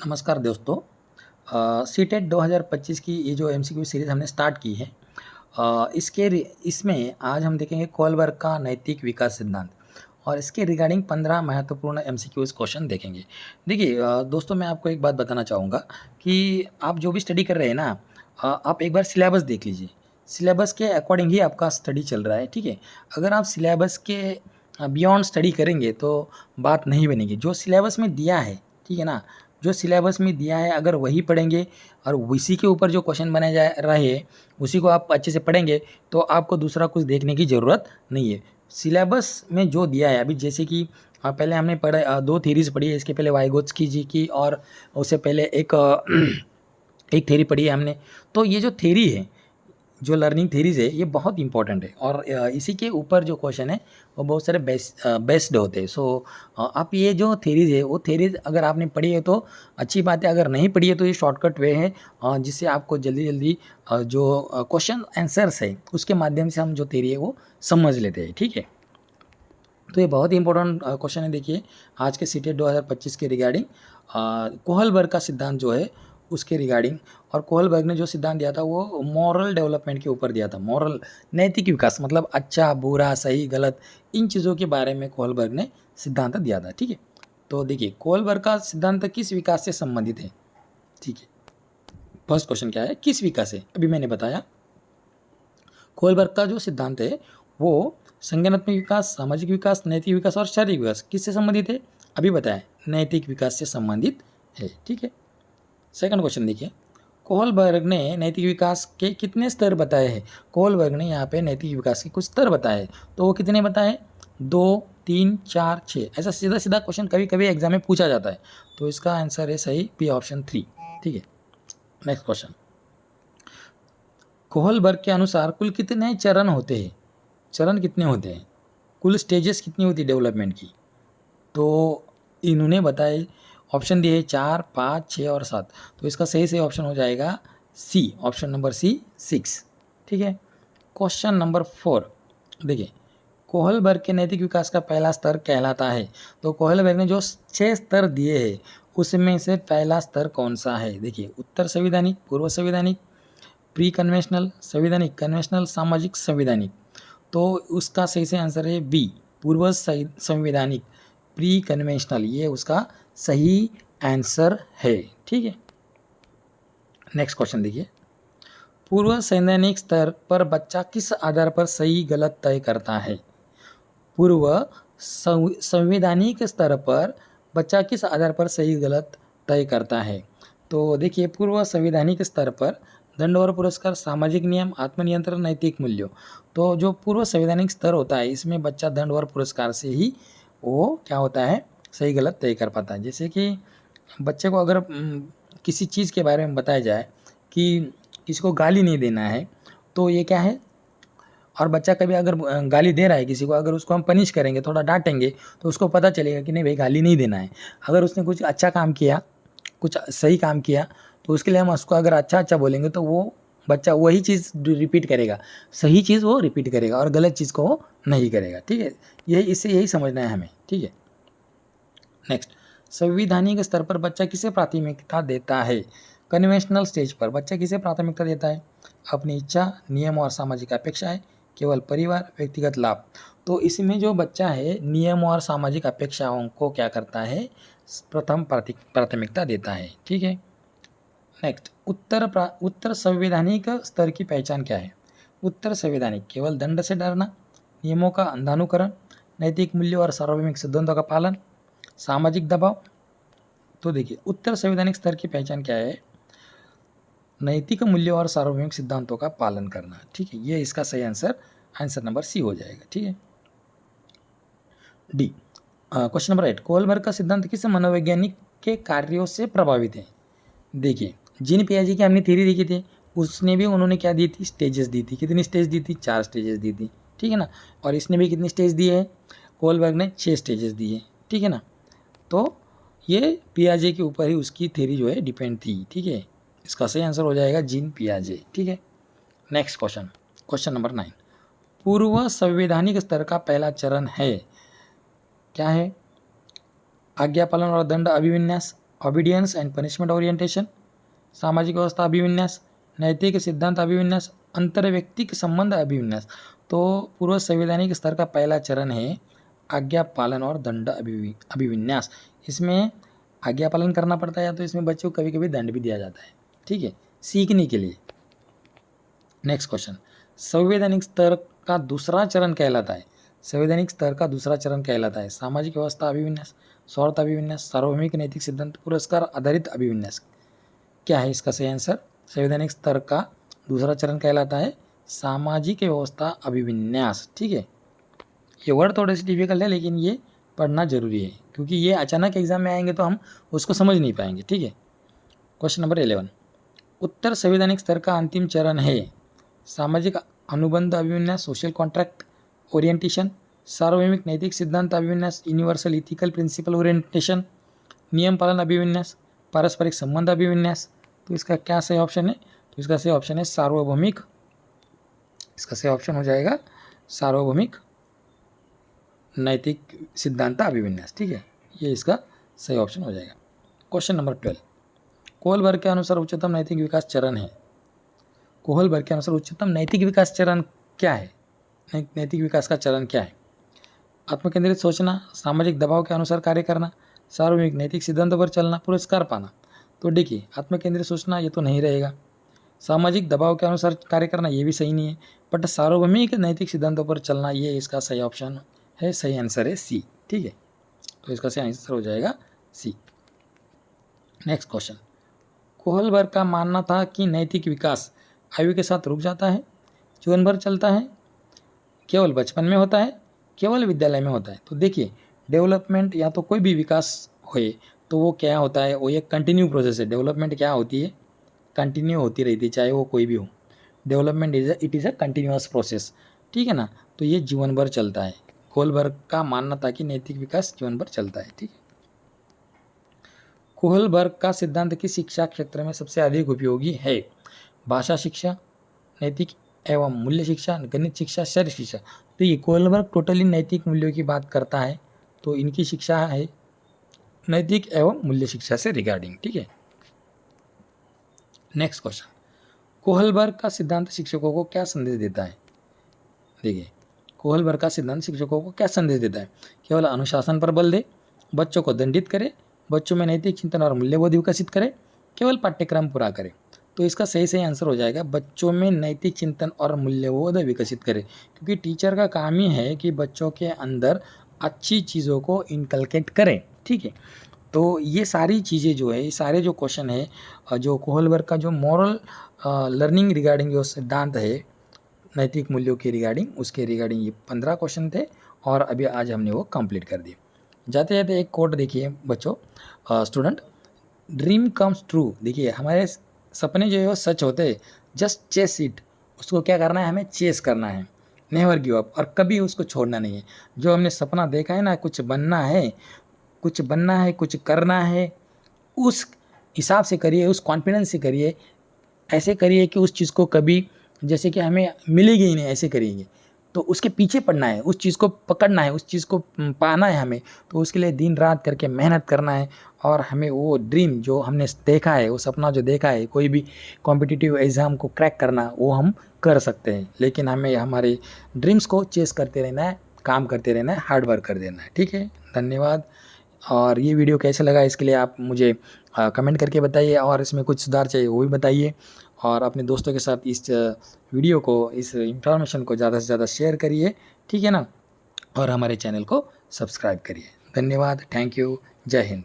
नमस्कार दोस्तों। सीटेट 2025 की ये जो एमसीक्यू सीरीज़ हमने स्टार्ट की है, इसमें आज हम देखेंगे कोलबर्ग का नैतिक विकास सिद्धांत और इसके रिगार्डिंग 15 महत्वपूर्ण एमसीक्यूज़ क्वेश्चन देखेंगे। देखिए दोस्तों, मैं आपको एक बात बताना चाहूँगा कि आप जो भी स्टडी कर रहे हैं ना, आप एक बार सिलेबस देख लीजिए। सिलेबस के अकॉर्डिंग ही आपका स्टडी चल रहा है, ठीक है? अगर आप सिलेबस के बियॉन्ड स्टडी करेंगे तो बात नहीं बनेगी। जो सिलेबस में दिया है, ठीक है ना, जो सिलेबस में दिया है अगर वही पढ़ेंगे और उसी के ऊपर जो क्वेश्चन बनाए जा रहे हैं उसी को आप अच्छे से पढ़ेंगे तो आपको दूसरा कुछ देखने की ज़रूरत नहीं है। सिलेबस में जो दिया है अभी, जैसे कि पहले हमने पढ़ा, दो थीरीज़ पढ़ी है। इसके पहले वाइगोत्स्की जी की और उससे पहले एक थ्योरी पढ़ी है हमने। तो ये जो थ्योरी है, जो लर्निंग थेरीज़ है, ये बहुत इंपॉर्टेंट है और इसी के ऊपर जो क्वेश्चन है वो बहुत सारे बेस्ड होते हैं। सो आप ये जो थेरीज़ है वो थेरीज़ अगर आपने पढ़ी है तो अच्छी बात है, अगर नहीं पढ़ी है तो ये शॉर्टकट वे है जिससे आपको जल्दी जल्दी जो क्वेश्चन आंसर्स है उसके माध्यम से हम जो थेरी है वो समझ लेते हैं, ठीक है। तो ये बहुत ही इंपॉर्टेंट क्वेश्चन है। देखिए आज के सीटेट 2025 के रिगार्डिंग कोहलबर्ग का सिद्धांत जो है उसके रिगार्डिंग, और कोहलबर्ग ने जो सिद्धांत दिया था वो मॉरल डेवलपमेंट के ऊपर दिया था। मॉरल नैतिक विकास मतलब अच्छा बुरा सही गलत, इन चीज़ों के बारे में कोहलबर्ग ने सिद्धांत दिया था, ठीक है। तो देखिए कोहलबर्ग का सिद्धांत किस विकास से संबंधित है, ठीक है। फर्स्ट क्वेश्चन क्या है, किस विकास से? अभी मैंने बताया कोहलबर्ग का जो सिद्धांत है वो संज्ञानात्मक विकास, सामाजिक विकास, नैतिक विकास और शारीरिक विकास किससे संबंधित है? अभी बताएं, नैतिक विकास से संबंधित है, ठीक है। सेकंड क्वेश्चन देखिए, कोहलबर्ग ने नैतिक विकास के कितने स्तर बताए हैं? कोहलबर्ग ने यहाँ पे नैतिक विकास के कुछ स्तर बताए हैं, तो वो कितने बताए? 2, 3, 4, 6। ऐसा सीधा सीधा क्वेश्चन कभी कभी एग्जाम में पूछा जाता है, तो इसका आंसर है सही बी ऑप्शन 3, ठीक है। नेक्स्ट क्वेश्चन, कोहलबर्ग के अनुसार कुल कितने चरण होते हैं? चरण कितने होते हैं? कुल स्टेजेस कितनी होती है डेवलपमेंट की? तो इन्होंने बताए, ऑप्शन दिए 4, 5, 6 और 7। तो इसका सही ऑप्शन हो जाएगा सी, ऑप्शन नंबर सी 6, ठीक है। क्वेश्चन नंबर 4 देखिए, कोहलबर्ग के नैतिक विकास का पहला स्तर कहलाता है। तो कोहलबर्ग ने जो 6 स्तर दिए हैं उसमें से पहला स्तर कौन सा है? देखिए, उत्तर संवैधानिक, पूर्व संवैधानिक, प्री कन्वेंशनल, संवैधानिक, कन्वेंशनल, सामाजिक, संवैधानिक। तो उसका सही आंसर है बी, पूर्व संवैधानिक, प्री कन्वेंशनल, ये उसका सही आंसर है, ठीक है। नेक्स्ट क्वेश्चन देखिए, पूर्व संवैधानिक स्तर पर बच्चा किस आधार पर सही गलत तय करता है? पूर्व संवैधानिक स्तर पर बच्चा किस आधार पर सही गलत तय करता है? तो देखिए, पूर्व संवैधानिक स्तर पर दंड और पुरस्कार, सामाजिक नियम, आत्मनियंत्रण, नैतिक मूल्यों। तो जो पूर्व संवैधानिक स्तर होता है इसमें बच्चा दंड और पुरस्कार से ही वो क्या होता है, सही गलत तय कर पाता है। जैसे कि बच्चे को अगर किसी चीज़ के बारे में बताया जाए कि किसी को गाली नहीं देना है, तो ये क्या है, और बच्चा कभी अगर गाली दे रहा है किसी को, अगर उसको हम पनिश करेंगे, थोड़ा डांटेंगे, तो उसको पता चलेगा कि नहीं भाई गाली नहीं देना है। अगर उसने कुछ अच्छा काम किया, कुछ सही काम किया, तो उसके लिए हम उसको अगर अच्छा अच्छा बोलेंगे तो वो बच्चा वही चीज़ रिपीट करेगा, सही चीज़ वो रिपीट करेगा और गलत चीज़ को वो नहीं करेगा, ठीक है। यही इससे यही समझना है हमें, ठीक है। नेक्स्ट, संवैधानिक स्तर पर बच्चा किसे प्राथमिकता देता है? कन्वेंशनल स्टेज पर बच्चा किसे प्राथमिकता देता है? अपनी इच्छा, नियम और सामाजिक अपेक्षाएं, केवल परिवार, व्यक्तिगत लाभ। तो इसमें जो बच्चा है नियम और सामाजिक अपेक्षाओं को क्या करता है, प्रथम प्राथमिकता देता है, ठीक है। नेक्स्ट, उत्तर संवैधानिक स्तर की पहचान क्या है? उत्तर संवैधानिक, केवल दंड से डरना, नियमों का अंधानुकरण, नैतिक मूल्य और सार्वभौमिक सिद्धांतों का पालन, सामाजिक दबाव। तो देखिए, उत्तर संवैधानिक स्तर की पहचान क्या है? नैतिक मूल्यों और सार्वभौमिक सिद्धांतों का पालन करना, ठीक है। ये इसका सही आंसर नंबर सी हो जाएगा, ठीक है। डी, क्वेश्चन नंबर 8, कोहलबर्ग का सिद्धांत किस मनोवैज्ञानिक के कार्यों से प्रभावित है? देखिए, जीन पियाजे की हमने थ्योरी देखी थी, उसने भी उन्होंने क्या दी थी, स्टेजेस दी थी। कितनी स्टेज दी थी? 4 स्टेजेस दी थी, ठीक है ना। और इसने भी कितनी स्टेज दिए है? कोहलबर्ग ने 6 स्टेजेस दिए, ठीक है ना। तो ये पियाजे के ऊपर ही उसकी थ्योरी जो है डिपेंड थी, ठीक है। इसका सही आंसर हो जाएगा जीन पियाजे, ठीक है। नेक्स्ट क्वेश्चन, क्वेश्चन नंबर 9, पूर्व संवैधानिक स्तर का पहला चरण है, क्या है? आज्ञा पालन और दंड अभिविन्यास, ऑबिडियंस एंड पनिशमेंट ओरिएंटेशन, सामाजिक व्यवस्था अभिविन्यास, नैतिक सिद्धांत अभिविन्यास, अंतर्व्यक्तिक संबंध अभिविन्यास। तो पूर्व संवैधानिक स्तर का पहला चरण है आज्ञा पालन और दंड अभिविन्यास। इसमें आज्ञा पालन करना पड़ता है या तो इसमें बच्चों को कभी कभी दंड भी दिया जाता है, ठीक है, सीखने के लिए। नेक्स्ट क्वेश्चन, संवैधानिक स्तर का दूसरा चरण कहलाता है, संवैधानिक स्तर का दूसरा चरण कहलाता है सामाजिक व्यवस्था अभिविन्यास, स्वार्थ अभिविन्यास, सार्वभौमिक नैतिक सिद्धांत पुरस्कार आधारित अभिविन्यास। क्या है इसका सही आंसर? संवैधानिक स्तर का दूसरा चरण कहलाता है सामाजिक व्यवस्था अभिविन्यास, ठीक है। ये वर्ड थोड़े से डिफिकल्ट है लेकिन ये पढ़ना जरूरी है क्योंकि ये अचानक एग्जाम में आएंगे तो हम उसको समझ नहीं पाएंगे, ठीक है। क्वेश्चन नंबर 11, उत्तर संवैधानिक स्तर का अंतिम चरण है सामाजिक अनुबंध अभिविन्यास, सोशल कॉन्ट्रैक्ट ओरिएंटेशन, सार्वभौमिक नैतिक सिद्धांत अभिविन्यास, यूनिवर्सल इथिकल प्रिंसिपल ओरिएंटेशन, नियम पालन अभिविन्यास, पारस्परिक संबंध अभिविन्यास। तो इसका क्या सही ऑप्शन है? तो इसका सही ऑप्शन है सार्वभौमिक, इसका सही ऑप्शन हो जाएगा सार्वभौमिक नैतिक सिद्धांत अभिविन्यास, ठीक है, ये इसका सही ऑप्शन हो जाएगा। क्वेश्चन नंबर 12, कोहलबर्ग के अनुसार उच्चतम नैतिक विकास चरण है, कोहलबर्ग के अनुसार उच्चतम नैतिक विकास चरण क्या है? नैतिक विकास का चरण क्या है? आत्मकेंद्रित सोचना, सामाजिक दबाव के अनुसार कार्य करना, सार्वभौमिक नैतिक सिद्धांतों पर चलना, पुरस्कार पाना। तो देखिए, आत्मकेंद्रित सोचना ये तो नहीं रहेगा, सामाजिक दबाव के अनुसार कार्य करना ये भी सही नहीं है, बट सार्वभौमिक नैतिक सिद्धांतों पर चलना ये इसका सही ऑप्शन है, सही आंसर है सी, ठीक है। तो इसका सही आंसर हो जाएगा सी। नेक्स्ट क्वेश्चन, कोहलबर्ग का मानना था कि नैतिक विकास आयु के साथ रुक जाता है, जीवन भर चलता है, केवल बचपन में होता है, केवल विद्यालय में होता है। तो देखिए, डेवलपमेंट या तो कोई भी विकास होए तो वो क्या होता है, वो एक कंटिन्यू प्रोसेस है। डेवलपमेंट क्या होती है, कंटिन्यू होती रहती है, चाहे वो कोई भी हो। Development it is a continuous process, ठीक है ना। तो ये जीवन भर चलता है। कोहलबर्ग का मानना था कि नैतिक विकास जीवन भर चलता है, ठीक है। कोहलबर्ग का सिद्धांत किस शिक्षा क्षेत्र में सबसे अधिक उपयोगी है? भाषा शिक्षा, नैतिक एवं मूल्य शिक्षा, गणित शिक्षा, शरीर शिक्षा। तो ये कोहलबर्ग टोटली नैतिक मूल्यों की बात करता है, तो इनकी शिक्षा है नैतिक एवं मूल्य शिक्षा से रिगार्डिंग, ठीक है। नेक्स्ट क्वेश्चन, कोहलबर्ग का सिद्धांत शिक्षकों को क्या संदेश देता है? देखिए, कोहलबर्ग का सिद्धांत शिक्षकों को क्या संदेश देता है? केवल अनुशासन पर बल दे, बच्चों को दंडित करे, बच्चों में नैतिक चिंतन और मूल्यबोध विकसित करे, केवल पाठ्यक्रम पूरा करे। तो इसका सही आंसर हो जाएगा बच्चों में नैतिक चिंतन और मूल्यबोध विकसित करे, क्योंकि टीचर का काम ही है कि बच्चों के अंदर अच्छी चीज़ों को इनकलकेट करें, ठीक है। तो ये सारी चीज़ें जो है, ये सारे जो क्वेश्चन है, जो कोहलबर्ग का जो मॉरल लर्निंग रिगार्डिंग जो सिद्धांत है नैतिक मूल्यों के रिगार्डिंग, उसके रिगार्डिंग ये 15 क्वेश्चन थे और अभी आज हमने वो कंप्लीट कर दिए। जाते जाते एक कोट देखिए बच्चों, स्टूडेंट, ड्रीम कम्स ट्रू। देखिए, हमारे सपने जो है वो सच होते हैं, जस्ट चेस इट। उसको क्या करना है, हमें चेस करना है, नेवर गिव अप, और कभी उसको छोड़ना नहीं है। जो हमने सपना देखा है ना, कुछ बनना है, कुछ बनना है, कुछ करना है, उस हिसाब से करिए, उस कॉन्फिडेंस से करिए, ऐसे करिए कि उस चीज़ को कभी जैसे कि हमें मिलेगी ही नहीं, ऐसे करेंगे। तो उसके पीछे पड़ना है, उस चीज़ को पकड़ना है, उस चीज़ को पाना है हमें। तो उसके लिए दिन रात करके मेहनत करना है और हमें वो ड्रीम जो हमने देखा है, वो सपना जो देखा है, कोई भी कॉम्पिटिटिव एग्ज़ाम को क्रैक करना, वो हम कर सकते हैं। लेकिन हमें हमारे ड्रीम्स को चेस करते रहना है, काम करते रहना है, हार्ड वर्क कर देना है, ठीक है। धन्यवाद। और ये वीडियो कैसे लगा इसके लिए आप मुझे कमेंट करके बताइए, और इसमें कुछ सुधार चाहिए वो भी बताइए, और अपने दोस्तों के साथ इस वीडियो को, इस इंफॉर्मेशन को ज़्यादा से ज़्यादा शेयर करिए, ठीक है ना। और हमारे चैनल को सब्सक्राइब करिए। धन्यवाद, थैंक यू, जय हिंद।